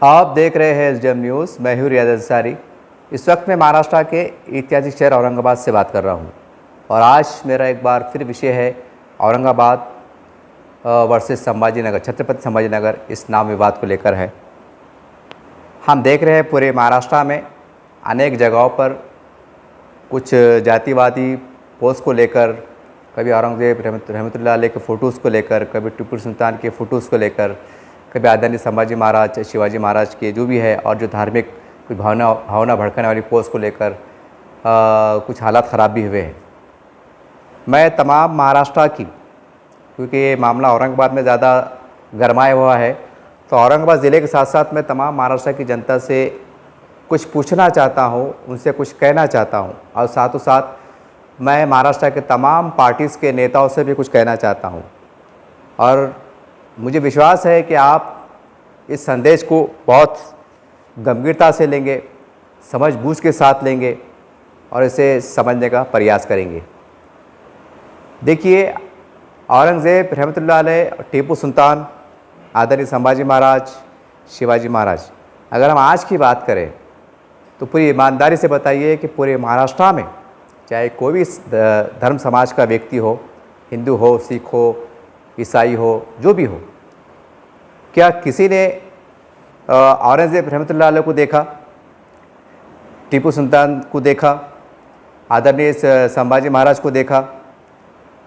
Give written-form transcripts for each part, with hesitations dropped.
आप देख रहे हैं एसडीएम न्यूज़। मैं हूँ रियाज अंसारी। इस वक्त मैं महाराष्ट्र के ऐतिहासिक शहर औरंगाबाद से बात कर रहा हूँ और आज मेरा एक बार फिर विषय है औरंगाबाद वर्सेस संभाजीनगर, छत्रपति संभाजीनगर इस नाम विवाद को लेकर है। हम देख रहे हैं पूरे महाराष्ट्र में अनेक जगहों पर कुछ जातिवादी पोस्ट को लेकर, कभी औरंगजेब रहमतुल्लाह अलैह के फ़ोटोज़ को लेकर, कभी टीपू सुल्तान के फ़ोटोज़ को लेकर, कभी आदरणीय संभाजी महाराज, शिवाजी महाराज के जो भी है और जो धार्मिक कोई भावना भड़काने वाली पोस्ट को लेकर कुछ हालात ख़राब भी हुए हैं। मैं तमाम महाराष्ट्र की, क्योंकि ये मामला औरंगाबाद में ज़्यादा गरमाया हुआ है, तो औरंगाबाद ज़िले के साथ साथ मैं तमाम महाराष्ट्र की जनता से कुछ पूछना चाहता हूँ, उनसे कुछ कहना चाहता हूँ और साथों साथ मैं महाराष्ट्र के तमाम पार्टीज़ के नेताओं से भी कुछ कहना चाहता हूँ। और मुझे विश्वास है कि आप इस संदेश को बहुत गंभीरता से लेंगे, समझबूझ के साथ लेंगे और इसे समझने का प्रयास करेंगे। देखिए, औरंगज़ेब रहमतुल्लाह अलैह, टीपू सुल्तान, आदरणीय संभाजी महाराज, शिवाजी महाराज, अगर हम आज की बात करें तो पूरी ईमानदारी से बताइए कि पूरे महाराष्ट्र में चाहे कोई भी धर्म समाज का व्यक्ति हो, हिंदू हो, सिख हो, ईसाई हो, जो भी हो, क्या किसी ने औरंगज़ेब रहमतुल्लाह अलैह को देखा, टीपू सुल्तान को देखा, आदरणीय संभाजी महाराज को देखा,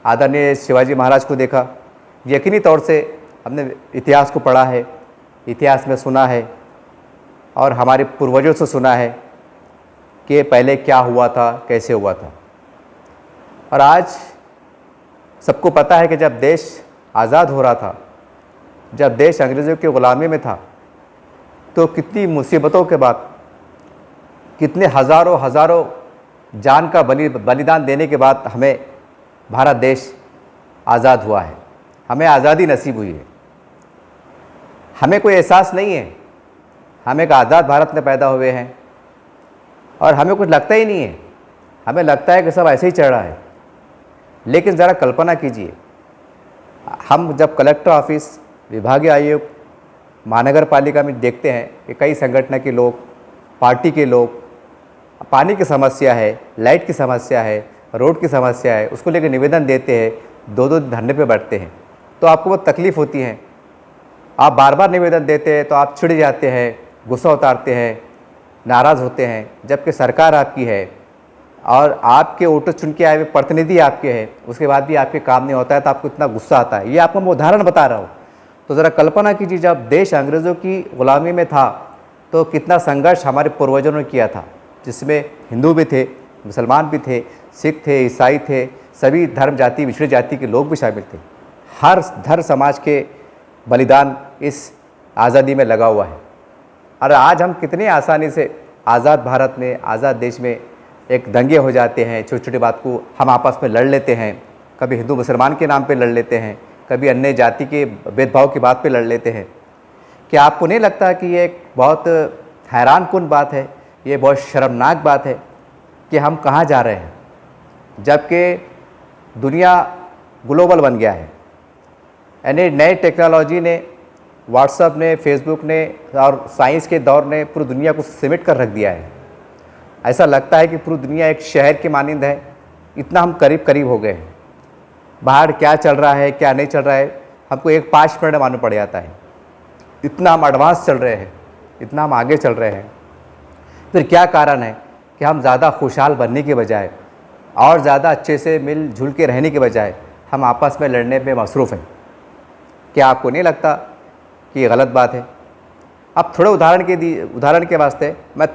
आदरणीय शिवाजी महाराज को देखा? यकीनी तौर से हमने इतिहास को पढ़ा है, इतिहास में सुना है और हमारे पूर्वजों से सुना है कि पहले क्या हुआ था, कैसे हुआ था। और आज सबको पता है कि जब देश आज़ाद हो रहा था, जब देश अंग्रेज़ों की ग़ुलामी में था, तो कितनी मुसीबतों के बाद, कितने हज़ारों जान का बलिदान देने के बाद हमें भारत देश आज़ाद हुआ है, हमें आज़ादी नसीब हुई है। हमें कोई एहसास नहीं है, हम एक आज़ाद भारत में पैदा हुए हैं और हमें कुछ लगता ही नहीं है, हमें लगता है कि सब ऐसे ही चल रहा है। लेकिन ज़रा कल्पना कीजिए, हम जब कलेक्टर ऑफिस, विभागीय आयुक्त, महानगर पालिका में देखते हैं कि कई संगठन के लोग, पार्टी के लोग, पानी की समस्या है, लाइट की समस्या है, रोड की समस्या है, उसको लेकर निवेदन देते हैं, दो धरने पे बैठते हैं, तो आपको बहुत तकलीफ़ होती है। आप बार बार निवेदन देते हैं तो आप चिढ़ जाते हैं, गुस्सा उतारते हैं, नाराज़ होते हैं, जबकि सरकार आपकी है और आपके वोटर चुन के आए हुए प्रतिनिधि आपके हैं, उसके बाद भी आपके काम नहीं होता है तो आपको इतना गुस्सा आता है। ये आपको मैं उदाहरण बता रहा हूँ। तो ज़रा कल्पना कीजिए, जब देश अंग्रेज़ों की ग़ुलामी में था तो कितना संघर्ष हमारे पूर्वजों ने किया था, जिसमें हिंदू भी थे, मुसलमान भी थे, सिख थे, ईसाई थे, सभी धर्म जाति, पिछड़ी जाति के लोग भी शामिल थे। हर धर्म समाज के बलिदान इस आज़ादी में लगा हुआ है। और आज हम कितने आसानी से आज़ाद भारत में, आज़ाद देश में एक दंगे हो जाते हैं, छोटी छोटी बात को हम आपस में लड़ लेते हैं, कभी हिंदू मुसलमान के नाम पे लड़ लेते हैं, कभी अन्य जाति के भेदभाव की बात पे लड़ लेते हैं। क्या आपको नहीं लगता कि ये एक बहुत हैरानकुन बात है, ये बहुत शर्मनाक बात है कि हम कहाँ जा रहे हैं, जबकि दुनिया ग्लोबल बन गया है। यानी नई टेक्नोलॉजी ने, व्हाट्सएप ने, फेसबुक ने और साइंस के दौर ने पूरी दुनिया को सिमट कर रख दिया है। ऐसा लगता है कि पूरी दुनिया एक शहर के मानिंद है, इतना हम करीब हो गए हैं। बाहर क्या चल रहा है, क्या नहीं चल रहा है, हमको 5 मिनट मालूम पड़ जाता है। इतना हम एडवांस चल रहे हैं, इतना हम आगे चल रहे हैं। फिर क्या कारण है कि हम ज़्यादा खुशहाल बनने के बजाय और ज़्यादा अच्छे से मिलजुल के रहने के बजाय हम आपस में लड़ने में मसरूफ़ हैं? क्या आपको नहीं लगता कि ये गलत बात है? अब थोड़े उदाहरण के वास्ते मैं,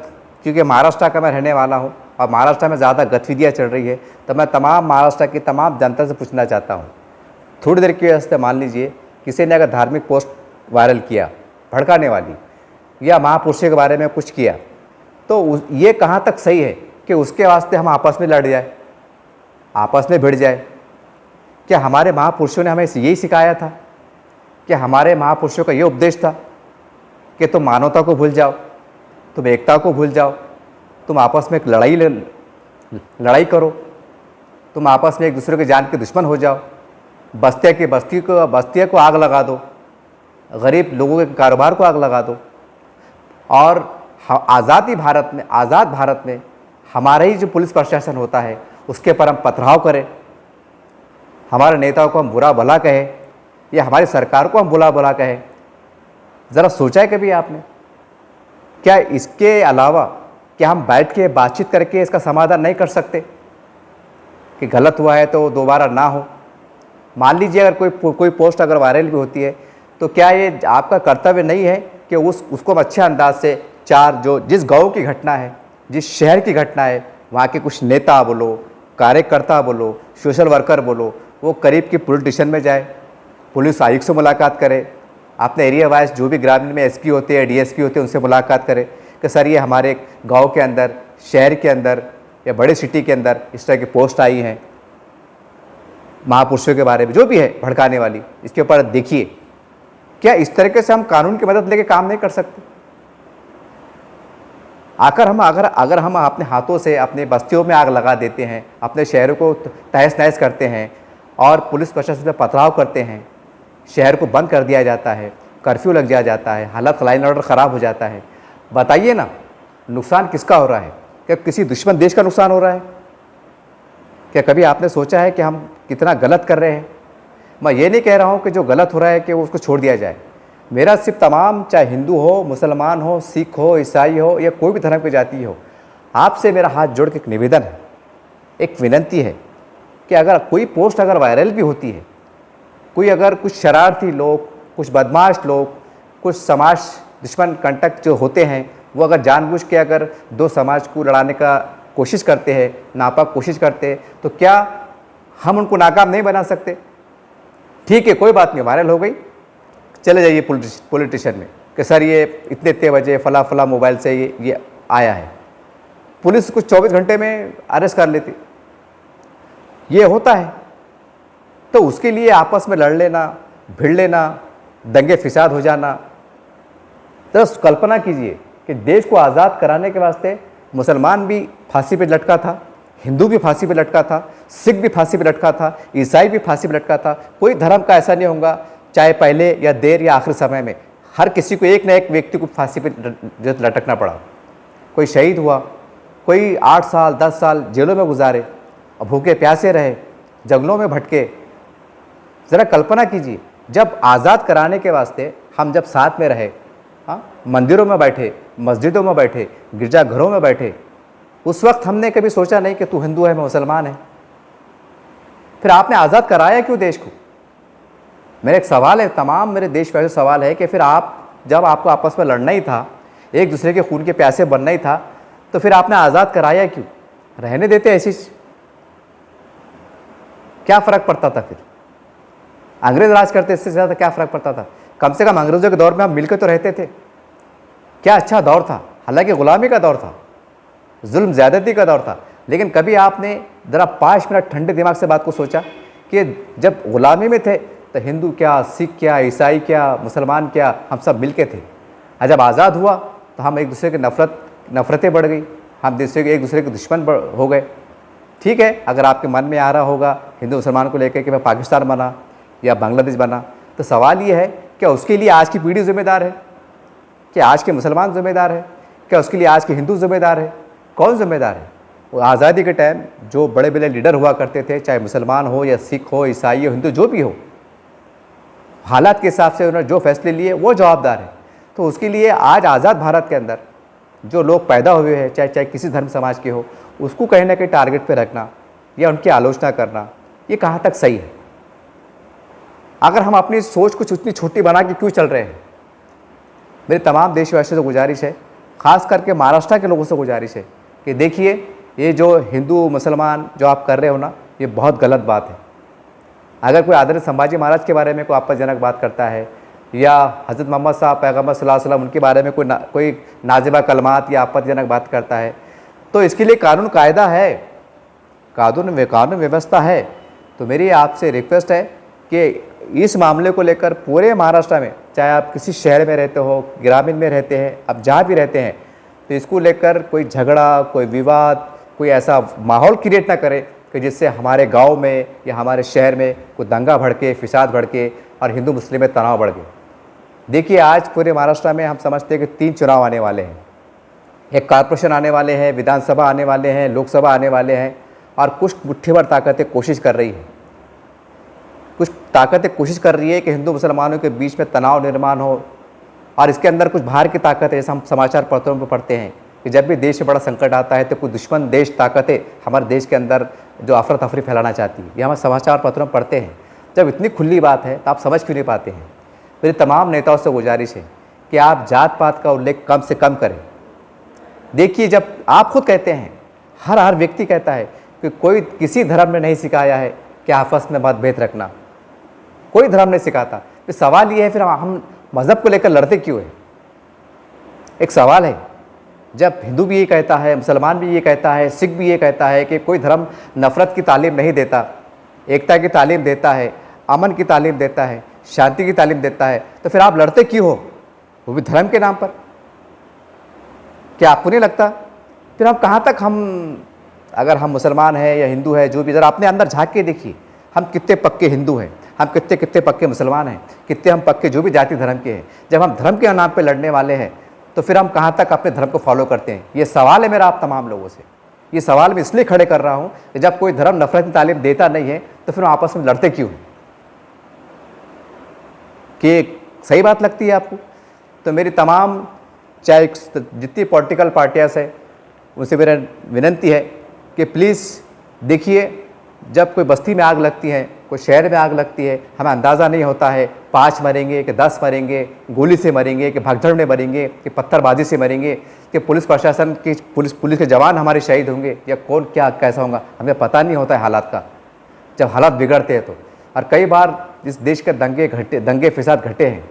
क्योंकि महाराष्ट्र का मैं रहने वाला हूँ और महाराष्ट्र में ज़्यादा गतिविधियाँ चल रही है, तो मैं तमाम महाराष्ट्र की तमाम जनता से पूछना चाहता हूँ। थोड़ी देर के वास्ते मान लीजिए किसी ने अगर धार्मिक पोस्ट वायरल किया, भड़काने वाली, या महापुरुषों के बारे में कुछ किया, तो ये कहाँ तक सही है कि उसके वास्ते हम आपस में लड़ जाए, आपस में भिड़ जाए? क्या हमारे महापुरुषों ने हमें यही सिखाया था? क्या हमारे महापुरुषों का ये उपदेश था कि तुम मानवता को भूल जाओ, तुम एकता को भूल जाओ, तुम आपस में एक लड़ाई करो, तुम आपस में एक दूसरे के जान के दुश्मन हो जाओ, बस्तियों को आग लगा दो, गरीब लोगों के कारोबार को आग लगा दो? और आज़ाद भारत में हमारा ही जो पुलिस प्रशासन होता है उसके ऊपर हम पथराव करें, हमारे नेताओं को हम बुरा भला कहें या हमारी सरकार को हम बुरा भला कहें? ज़रा सोचा है कभी आपने? क्या इसके अलावा क्या हम बैठ के बातचीत करके इसका समाधान नहीं कर सकते कि गलत हुआ है तो दोबारा ना हो? मान लीजिए अगर कोई पोस्ट अगर वायरल भी होती है तो क्या ये आपका कर्तव्य नहीं है कि उसको हम अच्छे अंदाज से जिस गाँव की घटना है, जिस शहर की घटना है, वहाँ के कुछ नेता बोलो, कार्यकर्ता बोलो, सोशल वर्कर बोलो, वो करीब की पुलिस स्टेशन में जाए, पुलिस आयुक्त से मुलाकात करे, अपने एरिया वाइज जो भी ग्रामीण में एसपी होते हैं, डीएसपी होते हैं, उनसे मुलाकात करें कि सर ये हमारे गांव के अंदर, शहर के अंदर या बड़े सिटी के अंदर इस तरह की पोस्ट आई हैं महापुरुषों के बारे में, जो भी है भड़काने वाली, इसके ऊपर देखिए। क्या इस तरीके से हम कानून की मदद लेके काम नहीं कर सकते? अगर हम अपने हाथों से अपने बस्तियों में आग लगा देते हैं, अपने शहरों को तहस नहस करते हैं और पुलिस प्रशासन पर पथराव करते हैं, शहर को बंद कर दिया जाता है, कर्फ्यू लग जाता है, हालत लाइन ऑर्डर ख़राब हो जाता है, बताइए ना नुकसान किसका हो रहा है? क्या किसी दुश्मन देश का नुकसान हो रहा है? क्या कभी आपने सोचा है कि हम कितना गलत कर रहे हैं? मैं ये नहीं कह रहा हूँ कि जो गलत हो रहा है कि वो उसको छोड़ दिया जाए। मेरा सिर्फ तमाम, चाहे हिंदू हो, मुसलमान हो, सिख हो, ईसाई हो या कोई भी धर्म की जाति हो, आपसे मेरा हाथ जोड़ के एक निवेदन है, एक विनती है कि अगर कोई पोस्ट अगर वायरल भी होती है, कोई अगर कुछ शरारती लोग, कुछ बदमाश लोग, कुछ समाज दुश्मन कंटक जो होते हैं, वो अगर जानबूझ के अगर दो समाज को लड़ाने का कोशिश करते हैं, नापाक कोशिश करते हैं, तो क्या हम उनको नाकाम नहीं बना सकते? ठीक है, कोई बात नहीं, वायरल हो गई, चले जाइए पॉलिटिशियन में कि सर ये इतने बजे फला मोबाइल से ये आया है, पुलिस कुछ 24 घंटे में अरेस्ट कर लेती। ये होता है तो उसके लिए आपस में लड़ लेना, भिड़ लेना, दंगे फिसाद हो जाना। तो कल्पना कीजिए कि देश को आज़ाद कराने के वास्ते मुसलमान भी फांसी पे लटका था, हिंदू भी फांसी पे लटका था, सिख भी फांसी पे लटका था, ईसाई भी फांसी पे लटका था। कोई धर्म का ऐसा नहीं होगा, चाहे पहले या देर या आखिरी समय में, हर किसी को एक न एक व्यक्ति को फांसी पे लटकना पड़ा। कोई शहीद हुआ, कोई 8 साल 10 साल जेलों में गुजारे और भूखे प्यासे रहे, जंगलों में भटके। ज़रा कल्पना कीजिए, जब आज़ाद कराने के वास्ते हम जब साथ में रहे, हाँ, मंदिरों में बैठे, मस्जिदों में बैठे, गिरजाघरों में बैठे, उस वक्त हमने कभी सोचा नहीं कि तू हिंदू है, मैं मुसलमान है। फिर आपने आज़ाद कराया क्यों देश को? मेरा एक सवाल है, तमाम मेरे देशवासियों से सवाल है कि फिर जब आपको आपस में लड़ना ही था, एक दूसरे के खून के प्यासे बनना ही था, तो फिर आपने आज़ाद कराया क्यों? रहने देते ऐसी, क्या फ़र्क पड़ता था? फिर अंग्रेज राज करते, इससे ज़्यादा क्या फ़र्क पड़ता था? कम से कम अंग्रेज़ों के दौर में हम मिलकर तो रहते थे। क्या अच्छा दौर था, हालांकि ग़ुलामी का दौर था, जुल्म ज़्यादती का दौर था, लेकिन कभी आपने ज़रा 5 मिनट ठंडे दिमाग से बात को सोचा कि जब ग़ुलामी में थे तो हिंदू क्या, सिख क्या, ईसाई क्या, मुसलमान क्या, हम सब मिल के थे। और जब आज़ाद हुआ तो हम एक दूसरे की नफ़रतें बढ़ गई, हम एक दूसरे के दुश्मन हो गए। ठीक है, अगर आपके मन में आ रहा होगा हिंदू मुसलमान को लेकर कि मैं पाकिस्तान बना या बांग्लादेश बना, तो सवाल ये है, क्या उसके लिए आज की पीढ़ी जिम्मेदार है? क्या आज के मुसलमान जिम्मेदार है? क्या उसके लिए आज के हिंदू जिम्मेदार है? कौन जिम्मेदार है? वो आज़ादी के टाइम जो बड़े बड़े लीडर हुआ करते थे, चाहे मुसलमान हो या सिख हो, ईसाई हो, हिंदू, जो भी हो, हालात के हिसाब से उन्होंने जो फैसले लिए वो जवाबदार है। तो उसके लिए आज आज़ाद भारत के अंदर जो लोग पैदा हुए हैं, चाहे किसी धर्म समाज के हो, उसको कहीं ना कहीं टारगेट पे रखना या उनकी आलोचना करना, ये कहाँ तक सही है? अगर हम अपनी सोच कुछ उतनी छोटी बना के क्यों चल रहे हैं? मेरे तमाम देशवासियों से गुजारिश है, ख़ास करके महाराष्ट्र के लोगों से गुजारिश है कि देखिए, ये जो हिंदू मुसलमान जो आप कर रहे हो ना, ये बहुत गलत बात है। अगर कोई आदरणीय संभाजी महाराज के बारे में कोई आपत्तिजनक बात करता है या हज़रत मोहम्मद साहब पैगम्बर सल्लल्लाहु अलैहि वसल्लम उनके बारे में कोई नाजिबा कलमात या आपत्तिजनक बात करता है, तो इसके लिए कानून कायदा है, कानून व्यवस्था है। तो मेरी आपसे रिक्वेस्ट है कि इस मामले को लेकर पूरे महाराष्ट्र में, चाहे आप किसी शहर में रहते हो, ग्रामीण में रहते हैं, आप जहाँ भी रहते हैं, तो इसको लेकर कोई झगड़ा, कोई विवाद, कोई ऐसा माहौल क्रिएट ना करे कि जिससे हमारे गांव में या हमारे शहर में कोई दंगा भड़के, फिसाद भड़के और हिंदू मुस्लिम में तनाव बढ़ गए। देखिए आज पूरे महाराष्ट्र में हम समझते हैं कि 3 चुनाव आने वाले हैं। एक कॉर्पोरेशन आने वाले हैं, विधानसभा आने वाले हैं, लोकसभा आने वाले हैं, और कुछ मुट्ठीभर ताकतें कोशिश कर रही है, कुछ ताकतें कोशिश कर रही है कि हिंदू मुसलमानों के बीच में तनाव निर्माण हो। और इसके अंदर कुछ बाहर की ताकत है, जैसे हम समाचार पत्रों में पढ़ते हैं कि जब भी देश में बड़ा संकट आता है तो कुछ दुश्मन देश ताकतें हमारे देश के अंदर जो अफरा तफरी फैलाना चाहती है, ये हम समाचार पत्रों में पढ़ते हैं। जब इतनी खुली बात है तो आप समझ क्यों नहीं पाते हैं? मेरी तमाम नेताओं से गुजारिश है कि आप जात पात का उल्लेख कम से कम करें। देखिए, जब आप खुद कहते हैं, हर व्यक्ति कहता है कि कोई किसी धर्म ने नहीं सिखाया है कि आपस में मतभेद रखना, कोई धर्म नहीं सिखाता। तो सवाल ये है फिर हम मज़हब को लेकर लड़ते क्यों है? एक सवाल है, जब हिंदू भी ये कहता है, मुसलमान भी ये कहता है, सिख भी ये कहता है कि कोई धर्म नफ़रत की तालीम नहीं देता, एकता की तालीम देता है, अमन की तालीम देता है, शांति की तालीम देता है, तो फिर आप लड़ते क्यों हो, वो भी धर्म के नाम पर? क्या आपको नहीं लगता? फिर हम कहाँ तक अगर हम मुसलमान हैं या हिंदू है, जो भी, ज़रा अपने अंदर झाँक के देखिए, हम कितने पक्के हिंदू हैं, हम कितने पक्के मुसलमान हैं, कितने हम पक्के जो भी जाति धर्म के हैं। जब हम धर्म के नाम पे लड़ने वाले हैं तो फिर हम कहाँ तक अपने धर्म को फॉलो करते हैं? ये सवाल है मेरा आप तमाम लोगों से। ये सवाल मैं इसलिए खड़े कर रहा हूँ कि जब कोई धर्म नफरत की तालीम देता नहीं है तो फिर हम आपस में लड़ते क्यों? कि सही बात लगती है आपको? तो मेरी तमाम, चाहे जितनी पॉलिटिकल पार्टियाँ हैं, उनसे मेरा विनती है कि प्लीज़ देखिए, जब कोई बस्ती में आग लगती है, कोई शहर में आग लगती है, हमें अंदाज़ा नहीं होता है 5 मरेंगे कि 10 मरेंगे, गोली से मरेंगे कि भगदड़ में मरेंगे कि पत्थरबाजी से मरेंगे, कि पुलिस प्रशासन की पुलिस के जवान हमारे शहीद होंगे, या कौन क्या कैसा होगा, हमें पता नहीं होता है हालात का, जब हालात बिगड़ते हैं तो। और कई बार इस देश के दंगे फिसाद घटे हैं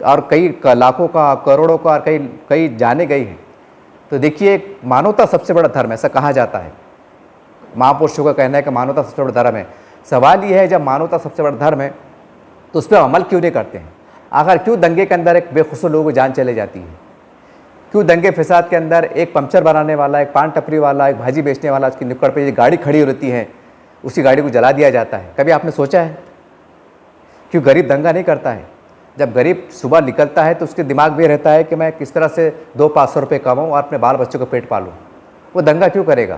और कई लाखों का, करोड़ों का, और कई जाने गई हैं। तो देखिए, मानवता सबसे बड़ा धर्म है, ऐसा कहा जाता है। महापुरुषों का कहना है कि मानवता सबसे बड़ा धर्म है। सवाल ये है, जब मानवता सबसे बड़ा धर्म है तो उस पर अमल क्यों नहीं करते हैं? आखिर क्यों दंगे के अंदर एक बेखुसूर लोगों की जान चले जाती है? क्यों दंगे फसाद के अंदर एक पंक्चर बनाने वाला, एक पान टपरी वाला, एक भाजी बेचने वाला, उसकी नुक्कड़ पर गाड़ी खड़ी होती है, उसी गाड़ी को जला दिया जाता है? कभी आपने सोचा है क्यों गरीब दंगा नहीं करता है? जब गरीब सुबह निकलता है तो उसके दिमाग में रहता है कि मैं किस तरह से 200-500 रुपये कमाऊँ और अपने बाल बच्चों को पेट पालूँ। वो दंगा क्यों करेगा?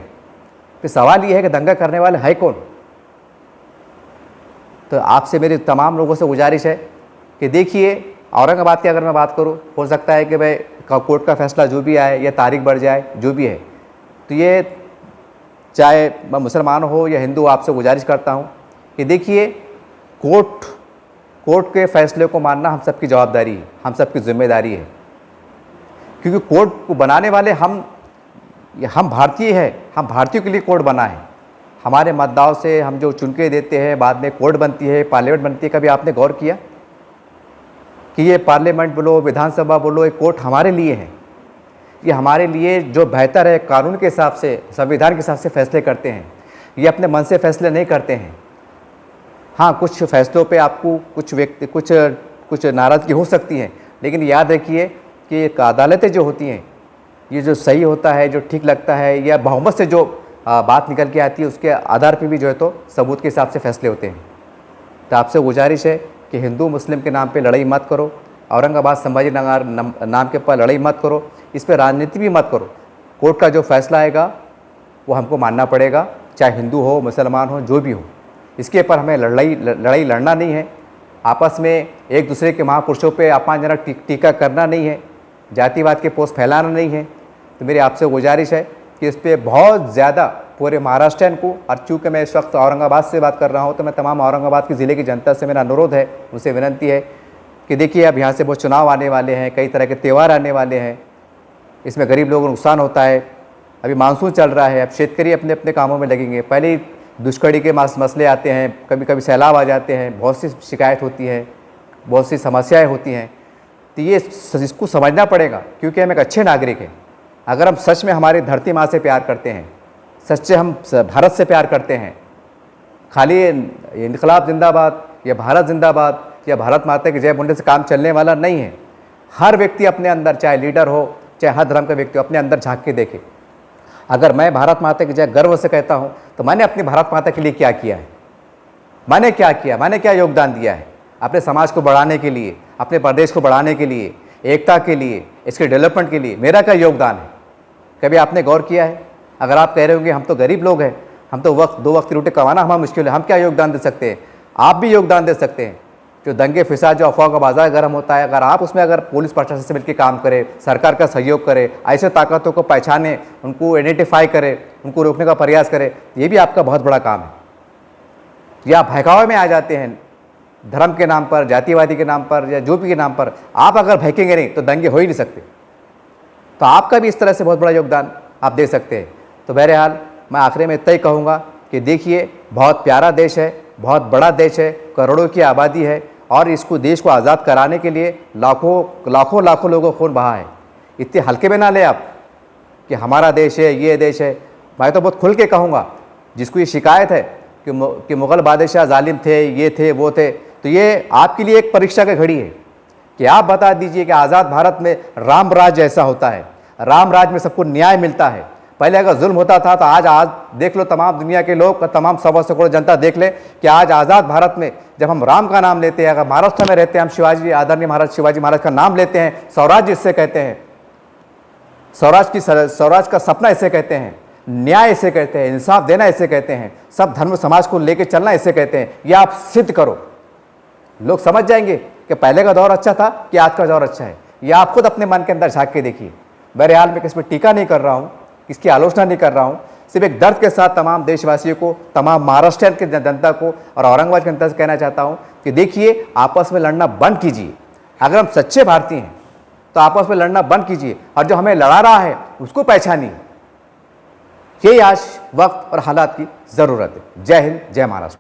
फिर सवाल ये है कि दंगा करने वाले है कौन? तो आपसे मेरी तमाम लोगों से गुजारिश है कि देखिए, औरंगाबाद की अगर मैं बात करूं, हो सकता है कि भाई कोर्ट का फैसला जो भी आए या तारीख बढ़ जाए, जो भी है, तो ये चाहे मैं मुसलमान हो या हिंदू, आपसे गुजारिश करता हूं कि देखिए, कोर्ट के फैसले को मानना हम सबकी जवाबदारी है, हम सबकी जिम्मेदारी है। क्योंकि कोर्ट को बनाने वाले हम भारतीय हैं, हम भारतीयों के लिए कोर्ट बना है। हमारे मतदाताओं से हम जो चुन के देते हैं, बाद में कोर्ट बनती है, पार्लियामेंट बनती है। कभी आपने गौर किया कि ये पार्लियामेंट बोलो, विधानसभा बोलो, ये कोर्ट हमारे लिए है। ये हमारे लिए जो बेहतर है, कानून के हिसाब से, संविधान के हिसाब से फैसले करते हैं। ये अपने मन से फैसले नहीं करते हैं। हाँ, कुछ फैसलों पे आपको कुछ नाराज़गी हो सकती है, लेकिन याद रखिए कि एक अदालतें जो होती हैं, ये जो सही होता है, जो ठीक लगता है, या बहुमत से जो बात निकल के आती है, उसके आधार पे भी जो है तो सबूत के हिसाब से फैसले होते हैं। तो आपसे गुजारिश है कि हिंदू मुस्लिम के नाम पे लड़ाई मत करो, औरंगाबाद संभाजी नगर नाम के ऊपर लड़ाई मत करो, इस पर राजनीति भी मत करो। कोर्ट का जो फैसला आएगा वो हमको मानना पड़ेगा, चाहे हिंदू हो, मुसलमान हो, जो भी हो। इसके ऊपर हमें लड़ाई लड़ना नहीं है, आपस में एक दूसरे के महापुरुषों पे अपमानजनक टीका करना नहीं है, जातिवाद के पोस्ट फैलाना नहीं है। तो मेरी आपसे गुजारिश है कि इस पर बहुत ज़्यादा पूरे महाराष्ट्र को, और चूँकि मैं इस वक्त औरंगाबाद से बात कर रहा हूँ, तो मैं तमाम औरंगाबाद के ज़िले की जनता से मेरा अनुरोध है, उनसे विनती है कि देखिए, अब यहाँ से बहुत चुनाव आने वाले हैं, कई तरह के त्यौहार आने वाले हैं, इसमें गरीब लोगों को नुकसान होता है। अभी मानसून चल रहा है, अब शेतकारी अपने अपने कामों में लगेंगे। पहले ही दुष्काड़ी के मसले आते हैं, कभी कभी सैलाब आ जाते हैं, बहुत सी शिकायत होती है, बहुत सी समस्याएँ होती हैं। तो ये इसको समझना पड़ेगा, क्योंकि हम एक अच्छे नागरिक हैं। अगर हम सच में हमारी धरती माँ से प्यार करते हैं, सच्चे हम भारत से प्यार करते हैं, खाली इनकलाब जिंदाबाद या भारत जिंदाबाद या भारत माता की जय बोलने से काम चलने वाला नहीं है। हर व्यक्ति अपने अंदर, चाहे लीडर हो, चाहे हर धर्म का व्यक्ति हो, अपने अंदर झांक के देखे। अगर मैं भारत माता की जय गर्व से कहता हूँ, तो मैंने अपनी भारत माता के लिए क्या किया है, मैंने क्या किया, मैंने क्या योगदान दिया है अपने समाज को बढ़ाने के लिए, अपने प्रदेश को बढ़ाने के लिए, एकता के लिए, इसके डेवलपमेंट के लिए मेरा क्या योगदान है? कभी आपने गौर किया है? अगर आप कह रहे होंगे हम तो गरीब लोग हैं, हम तो दो वक्त की रोटी कमाना हमारा मुश्किल है, हम क्या योगदान दे सकते हैं? आप भी योगदान दे सकते हैं। जो दंगे फिसाद, जो अफवाह का बाजार गर्म होता है, अगर आप उसमें अगर पुलिस प्रशासन से मिलकर काम करें, सरकार का सहयोग करें, ऐसे ताकतों को पहचाने, उनको आइडेंटिफाई करें, उनको रोकने का प्रयास करें, ये भी आपका बहुत बड़ा काम है। या बहकावे में आ जाते हैं धर्म के नाम पर, जातिवादी के नाम पर, या जो भी के नाम पर, आप अगर बहकेंगे नहीं तो दंगे हो ही नहीं सकते। तो आपका भी इस तरह से बहुत बड़ा योगदान आप दे सकते हैं। तो बहरहाल मैं आखिरी में इतना ही कहूँगा कि देखिए, बहुत प्यारा देश है, बहुत बड़ा देश है, करोड़ों की आबादी है, और इसको देश को आज़ाद कराने के लिए लाखों लोगों को खून बहा है। इतने हल्के में ना ले आप कि हमारा देश है, ये देश है। मैं तो बहुत खुल के कहूँगा, जिसको ये शिकायत है कि मुग़ल बादशाह जालिम थे, ये थे, वो थे, तो ये आपके लिए एक परीक्षा की घड़ी है कि आप बता दीजिए कि आज़ाद भारत में राम राज जैसा होता है, राम राज में सबको न्याय मिलता है। पहले अगर जुल्म होता था तो आज देख लो, तमाम दुनिया के लोग, तमाम 125 करोड़ जनता देख ले कि आज आज़ाद भारत में जब हम राम का नाम लेते हैं, अगर महाराष्ट्र में रहते हैं, हम शिवाजी, आदरणीय महाराज शिवाजी महाराज का नाम लेते हैं, स्वराज इससे कहते हैं, स्वराज का सपना इसे कहते हैं, न्याय इसे कहते हैं, इंसाफ देना इसे कहते हैं, सब धर्म समाज को लेकर चलना इसे कहते हैं। ये आप सिद्ध करो, लोग समझ जाएंगे कि पहले का दौर अच्छा था कि आज का दौर अच्छा है। ये आप खुद अपने मन के अंदर झांक के देखिए। बहरहाल मैं किस पर टीका नहीं कर रहा हूँ, इसकी आलोचना नहीं कर रहा हूँ, सिर्फ एक दर्द के साथ तमाम देशवासियों को, तमाम महाराष्ट्र के जनता को और औरंगाबाद की जनता से कहना चाहता हूँ कि देखिए, आपस में लड़ना बंद कीजिए। अगर हम सच्चे भारतीय हैं तो आपस में लड़ना बंद कीजिए, और जो हमें लड़ा रहा है उसको पहचानिए। यही आज वक्त और हालात की ज़रूरत है। जय हिंद, जय महाराष्ट्र।